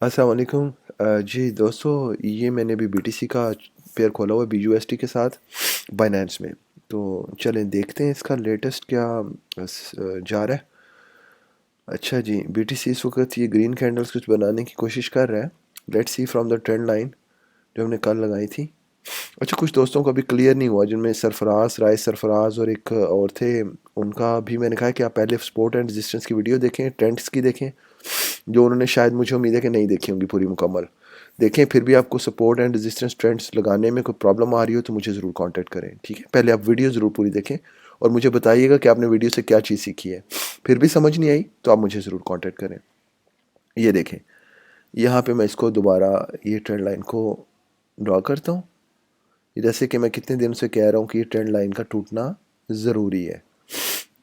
अस्सलाम वालेकुम। जी दोस्तों, ये मैंने अभी बीटीसी का पेयर खोला हुआ है BUSD के साथ बाइनेंस में। तो चलें देखते हैं इसका लेटेस्ट क्या जा रहा है। अच्छा जी, बीटीसी इस वक्त ये ग्रीन कैंडल्स कुछ बनाने की कोशिश कर रहा है। Let's see from the trend line जो हमने कल लगाई थी। अच्छा, कुछ दोस्तों को अभी क्लियर नहीं हुआ, जिनमें सरफराज, राइस सरफराज और एक और थे, उनका भी मैंने कहा कि आप पहले सपोर्ट एंड रेजिस्टेंस की वीडियो देखें, ट्रेंड्स की देखें, जो उन्होंने शायद मुझे उम्मीद है कि नहीं देखी होंगी पूरी मुकम्मल। देखें, फिर भी आपको सपोर्ट एंड रेजिस्टेंस ट्रेंड्स लगाने में कोई प्रॉब्लम आ रही हो तो मुझे ज़रूर कांटेक्ट करें, ठीक है। पहले आप वीडियो ज़रूर पूरी देखें और मुझे बताइएगा कि आपने वीडियो से क्या चीज़ सीखी है। फिर भी समझ नहीं आई तो आप मुझे ज़रूर कांटेक्ट करें। ये देखें, यहाँ पे मैं इसको दोबारा ये ट्रेंड लाइन को ड्रॉ करता हूँ। जैसे कि मैं कितने दिन से कह रहा हूँ कि ये ट्रेंड लाइन का टूटना ज़रूरी है।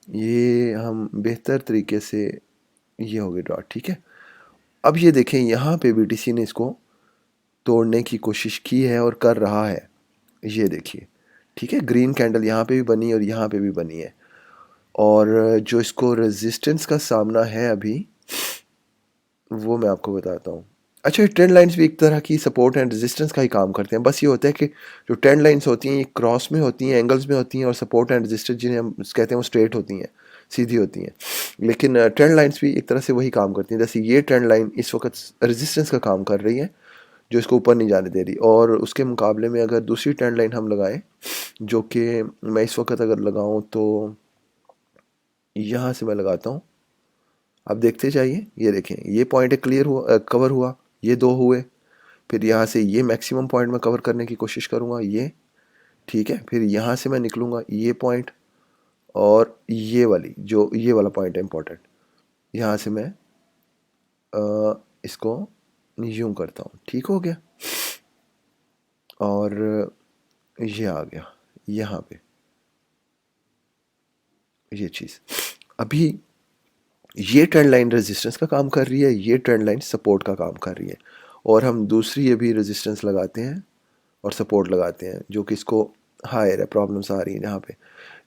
ये हम बेहतर तरीके से, ये हो गई ड्रॉ, ठीक है। अब ये देखें, यहाँ पे बीटीसी ने इसको तोड़ने की कोशिश की है और कर रहा है। ये देखिए, ठीक है, ग्रीन कैंडल यहाँ पे भी बनी और यहाँ पे भी बनी है। और जो इसको रेजिस्टेंस का सामना है अभी, वो मैं आपको बताता हूँ। अच्छा, ये ट्रेंड लाइंस भी एक तरह की सपोर्ट एंड रेजिस्टेंस का ही काम करते हैं। बस ये होता है कि जो ट्रेंड लाइंस होती हैं ये क्रॉस में होती हैं, एंगल्स में होती हैं, और सपोर्ट एंड रेजिस्टेंस जिन्हें हम कहते हैं वो स्ट्रेट होती हैं, सीधी होती हैं। लेकिन ट्रेंड लाइंस भी एक तरह से वही काम करती हैं। जैसे ये ट्रेंड लाइन इस वक्त रेजिस्टेंस का काम कर रही है, जो इसको ऊपर नहीं जाने दे रही। और उसके मुकाबले में अगर दूसरी ट्रेंड लाइन हम लगाएं, जो कि मैं इस वक्त अगर लगाऊं तो यहाँ से मैं लगाता हूँ, आप देखते जाइए। ये देखें, ये पॉइंट क्लियर हुआ, कवर हुआ, ये दो हुए। फिर यहाँ से ये मैक्सिमम पॉइंट में कवर करने की कोशिश करूँगा, ये ठीक है। फिर यहाँ से मैं निकलूँगा ये पॉइंट, और ये वाली जो ये वाला पॉइंट है इंपॉर्टेंट, यहाँ से मैं इसको यूं करता हूँ, ठीक हो गया। और ये आ गया यहाँ पे ये चीज़। अभी ये ट्रेंड लाइन रेजिस्टेंस का काम कर रही है, ये ट्रेंड लाइन सपोर्ट का काम कर रही है। और हम दूसरी अभी रेजिस्टेंस लगाते हैं और सपोर्ट लगाते हैं, जो कि इसको हायर है, प्रॉब्लम्स आ रही हैं यहाँ पे।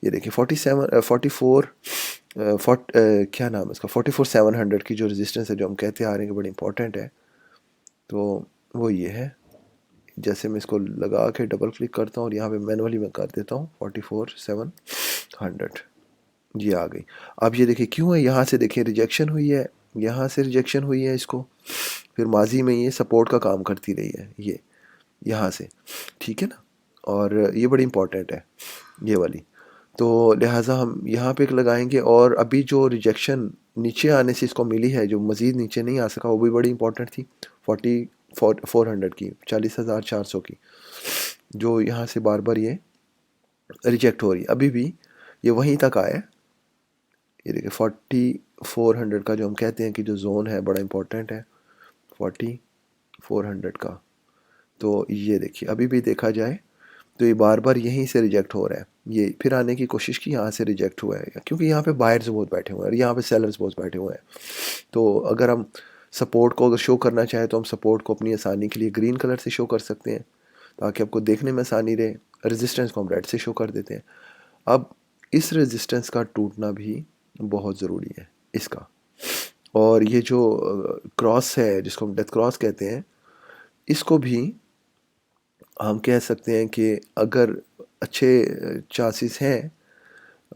ये देखिए 47 44 क्या नाम है इसका, 44,700 की जो रेजिस्टेंस है, जो हम कहते आ रहे हैं कि बड़ी इंपॉर्टेंट है, तो वो ये है। जैसे मैं इसको लगा के डबल क्लिक करता हूँ और यहाँ पे मैनुअली मैं कर देता हूँ 44,700, ये आ गई। अब ये देखिए क्यों है, यहाँ से देखिए रिजेक्शन हुई है, यहाँ से रिजेक्शन हुई है इसको। फिर माजी में ये सपोर्ट का काम करती रही है, ये यहाँ से, ठीक है ना। और ये बड़ी इंपॉर्टेंट है ये वाली। तो लिहाजा हम यहाँ पे एक लगाएंगे। और अभी जो रिजेक्शन नीचे आने से इसको मिली है, जो मज़ीद नीचे नहीं आ सका, वो भी बड़ी इंपॉर्टेंट थी। 400 की, 40,400 की, जो यहाँ से बार बार ये रिजेक्ट हो रही है। अभी भी ये वहीं तक आया है। ये देखिए 4400 का, जो हम कहते हैं कि जो जोन है बड़ा इंपॉर्टेंट है, 4400 का। तो ये देखिए, अभी भी देखा जाए तो ये बार बार यहीं से रिजेक्ट हो रहा है। ये फिर आने की कोशिश की, यहाँ से रिजेक्ट हुआ है, क्योंकि यहाँ पे बायर्स बहुत बैठे हुए हैं और यहाँ पे सेलर्स बहुत बैठे हुए हैं। तो अगर हम सपोर्ट को अगर शो करना चाहें तो हम सपोर्ट को अपनी आसानी के लिए ग्रीन कलर से शो कर सकते हैं, ताकि आपको देखने में आसानी रहे। रेजिस्टेंस को हम रेड से शो कर देते हैं। अब इस रेजिस्टेंस का टूटना भी बहुत ज़रूरी है इसका। और ये जो क्रॉस है, जिसको हम डेथ क्रॉस कहते हैं, इसको भी हम कह सकते हैं कि अगर अच्छे चांसेस हैं,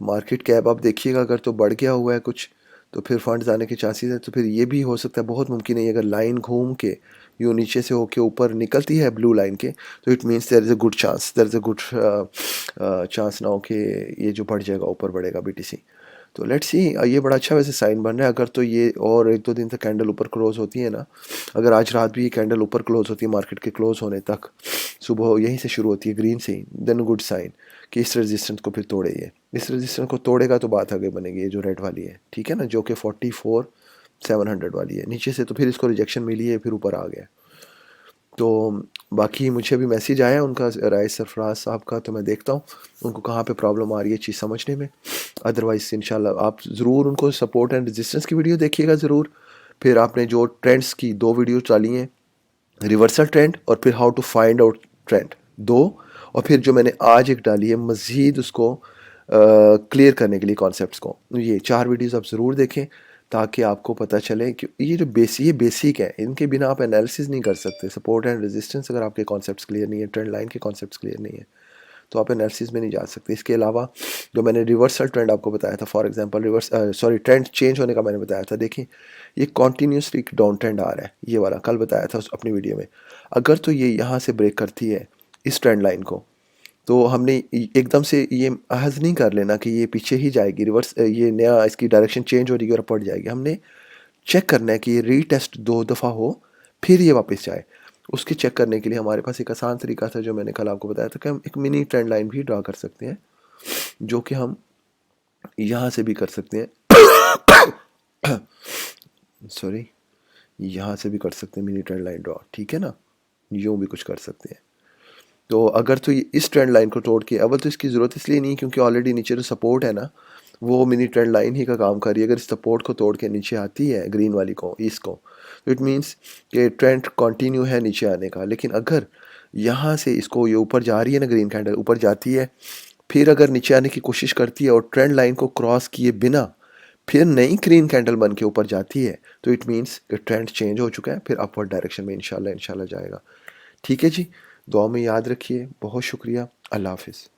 मार्केट कैप आप देखिएगा अगर तो बढ़ गया हुआ है कुछ, तो फिर फंड्स आने के चांसेस है। तो फिर ये भी हो सकता है, बहुत मुमकिन है, अगर लाइन घूम के यूँ नीचे से होके ऊपर निकलती है ब्लू लाइन के, तो it means there is a good chance, there is a good chance ना हो कि ये जो बढ़ जाएगा, ऊपर बढ़ेगा बीटीसी। तो लेट्स सी, ये बड़ा अच्छा वैसे साइन बन रहा है। अगर तो ये और एक दो दिन तक कैंडल ऊपर क्लोज होती है ना, अगर आज रात भी ये कैंडल ऊपर क्लोज होती है मार्केट के क्लोज होने तक, सुबह यहीं से शुरू होती है ग्रीन से ही, देन गुड साइन कि इस रेजिस्टेंस को फिर तोड़े। ये इस रेजिस्टेंस को तोड़ेगा तो बात आगे बनेगी। ये जो रेड वाली है, ठीक है ना, जो कि 44,700 वाली है, नीचे से तो फिर इसको रिजेक्शन मिली है, फिर ऊपर आ गया। तो बाकी मुझे अभी मैसेज आया उनका, राइस सरफराज साहब का, तो मैं देखता हूँ उनको कहाँ पे प्रॉब्लम आ रही है चीज़ समझने में। अदरवाइज़ इंशाल्लाह आप ज़रूर उनको सपोर्ट एंड रेजिस्टेंस की वीडियो देखिएगा ज़रूर। फिर आपने जो ट्रेंड्स की दो वीडियो डाली हैं, रिवर्सल ट्रेंड और फिर how to find out trend, दो। और फिर जो मैंने आज एक डाली है मज़ीद उसको क्लियर करने के लिए कॉन्सेप्ट्स को, ये चार वीडियोस आप ज़रूर देखें, ताकि आपको पता चले कि ये बेसिक है, इनके बिना आप एनालिसिस नहीं कर सकते। सपोर्ट एंड रेजिस्टेंस अगर आपके कॉन्सेप्ट्स क्लियर नहीं है, ट्रेंड लाइन के कॉन्सेप्ट्स क्लियर नहीं है, तो आप एनालिसिस में नहीं जा सकते। इसके अलावा जो मैंने रिवर्सल ट्रेंड आपको बताया था, फॉर एग्जांपल ट्रेंड चेंज होने का मैंने बताया था, देखिए ये कॉन्टीन्यूसली डाउन ट्रेंड आ रहा है, ये वाला कल बताया था अपनी वीडियो में। अगर तो ये यहाँ से ब्रेक करती है इस ट्रेंड लाइन को, तो हमने एकदम से ये अहज़ नहीं कर लेना कि ये पीछे ही जाएगी, रिवर्स ये नया इसकी डायरेक्शन चेंज हो रही है और पड़ जाएगी। हमने चेक करना है कि ये रीटेस्ट 2 दफ़ा हो फिर ये वापस जाए। उसके चेक करने के लिए हमारे पास एक आसान तरीका था जो मैंने कल आपको बताया था कि हम एक मिनी ट्रेंड लाइन भी ड्रा कर सकते हैं, जो कि हम यहाँ से भी कर सकते हैं। सॉरी, यहाँ से भी कर सकते हैं मिनी ट्रेंड लाइन ड्रॉ, ठीक है ना, यूँ भी कुछ कर सकते हैं। तो अगर तो ये इस ट्रेंड लाइन को तोड़ के, अव्वल तो इसकी ज़रूरत इसलिए नहीं क्योंकि ऑलरेडी नीचे जो सपोर्ट है ना वो मिनी ट्रेंड लाइन ही का काम कर रही है। अगर इस सपोर्ट को तोड़ के नीचे आती है ग्रीन वाली को, इसको, तो इट मीन्स कि ट्रेंड कंटिन्यू है नीचे आने का। लेकिन अगर यहाँ से इसको ये ऊपर जा रही है ना, ग्रीन कैंडल ऊपर जाती है, फिर अगर नीचे आने की कोशिश करती है और ट्रेंड लाइन को क्रॉस किए बिना फिर नई ग्रीन कैंडल बन के ऊपर जाती है, तो इट मीन्स कि ट्रेंड चेंज हो चुका है, फिर अपवर्ड डायरेक्शन में इंशाल्लाह जाएगा। ठीक है जी, दुआ में याद रखिए। बहुत शुक्रिया। अल्लाह हाफिज़।